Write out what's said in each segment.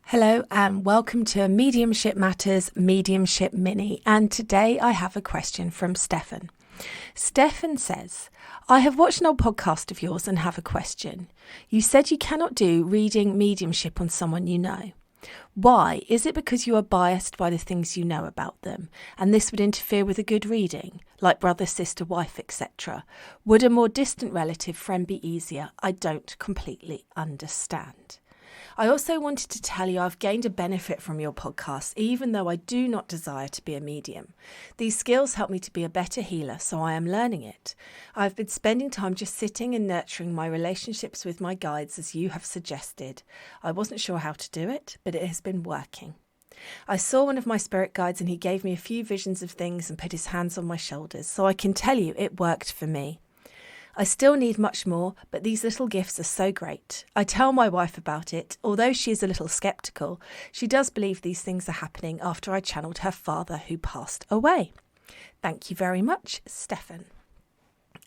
Hello and welcome to Mediumship Matters Mediumship Mini, and today I have a question from Stefan. Stefan says, I have watched an old podcast of yours and have a question. You said you cannot do reading mediumship on someone you know. Why? Is it because you are biased by the things you know about them, and this would interfere with a good reading, like brother, sister, wife, etc.? Would a more distant relative, friend be easier? I don't completely understand. I also wanted to tell you I've gained a benefit from your podcast, even though I do not desire to be a medium. These skills help me to be a better healer, so I am learning it. I've been spending time just sitting and nurturing my relationships with my guides as you have suggested. I wasn't sure how to do it, but it has been working. I saw one of my spirit guides and he gave me a few visions of things and put his hands on my shoulders, so I can tell you it worked for me. I still need much more, but these little gifts are so great. I tell my wife about it. Although she is a little sceptical, she does believe these things are happening after I channeled her father who passed away. Thank you very much, Stefan.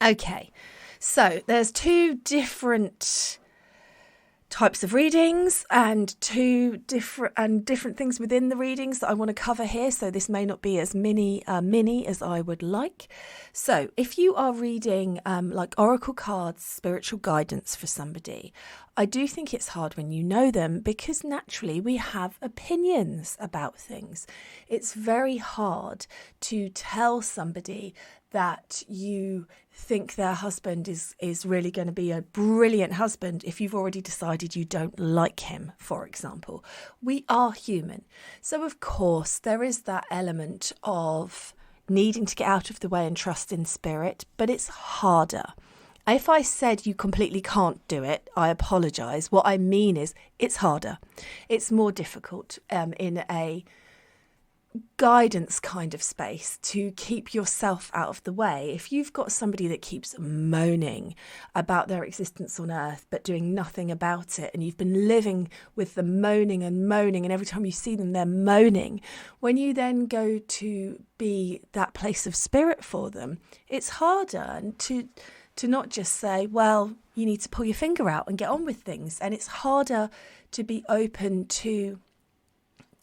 Okay, so there's two different types of readings and different things within the readings that I want to cover here, so this may not be as mini as I would like. So if you are reading like oracle cards, spiritual guidance for somebody, I do think it's hard when you know them, because naturally we have opinions about things. It's very hard to tell somebody that you think their husband is really going to be a brilliant husband if you've already decided you don't like him, for example. We are human. So of course there is that element of needing to get out of the way and trust in spirit, but it's harder. If I said you completely can't do it, I apologise. What I mean is it's harder. It's more difficult in a guidance kind of space to keep yourself out of the way. If you've got somebody that keeps moaning about their existence on earth but doing nothing about it, and you've been living with them moaning, and every time you see them they're moaning, when you then go to be that place of spirit for them, it's harder to not just say, well, you need to pull your finger out and get on with things. And it's harder to be open to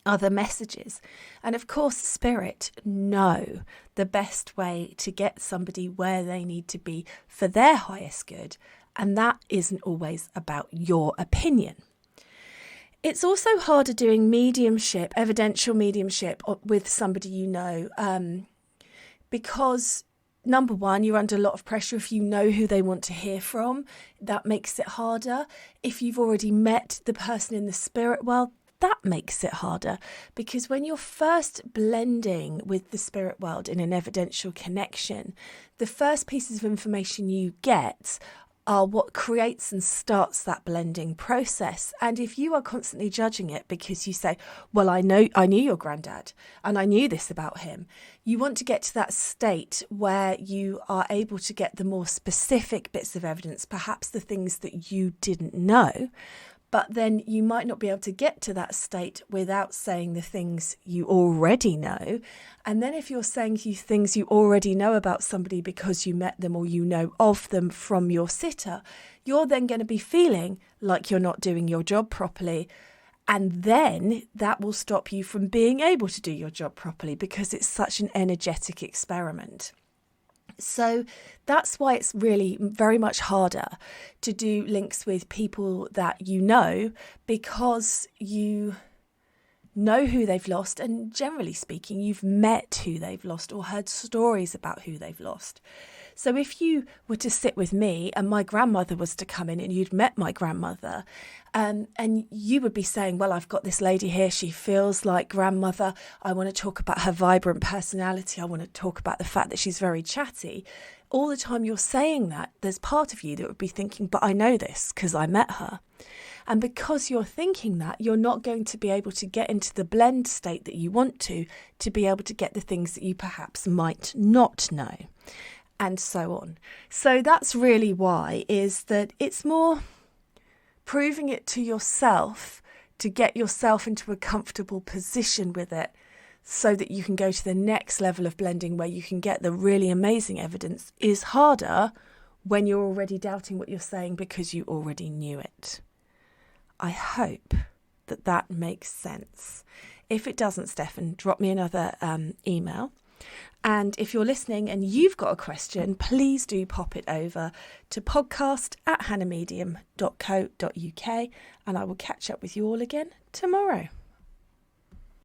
other messages. And of course, spirit know the best way to get somebody where they need to be for their highest good. And that isn't always about your opinion. It's also harder doing mediumship, evidential mediumship with somebody you know, because number one, you're under a lot of pressure if you know who they want to hear from. That makes it harder. If you've already met the person in the spirit world, that makes it harder, because when you're first blending with the spirit world in an evidential connection, the first pieces of information you get are what creates and starts that blending process. And if you are constantly judging it because you say, well, I knew your granddad and I knew this about him, you want to get to that state where you are able to get the more specific bits of evidence, perhaps the things that you didn't know. But then you might not be able to get to that state without saying the things you already know. And then if you're saying things you already know about somebody because you met them or you know of them from your sitter, you're then going to be feeling like you're not doing your job properly. And then that will stop you from being able to do your job properly, because it's such an energetic experiment. So that's why it's really very much harder to do links with people that you know, because you know who they've lost, and generally speaking, you've met who they've lost or heard stories about who they've lost. So if you were to sit with me and my grandmother was to come in and you'd met my grandmother, and you would be saying, well, I've got this lady here, she feels like grandmother, I want to talk about her vibrant personality, I want to talk about the fact that she's very chatty. All the time you're saying that, there's part of you that would be thinking, but I know this because I met her. And because you're thinking that, you're not going to be able to get into the blend state that you want to be able to get the things that you perhaps might not know, and so on. So that's really why, is that it's more proving it to yourself to get yourself into a comfortable position with it, so that you can go to the next level of blending where you can get the really amazing evidence, is harder when you're already doubting what you're saying because you already knew it. I hope that makes sense. If it doesn't, Stefan, drop me another email. And if you're listening and you've got a question, please do pop it over to podcast@hannahmedium.co.uk, and I will catch up with you all again tomorrow.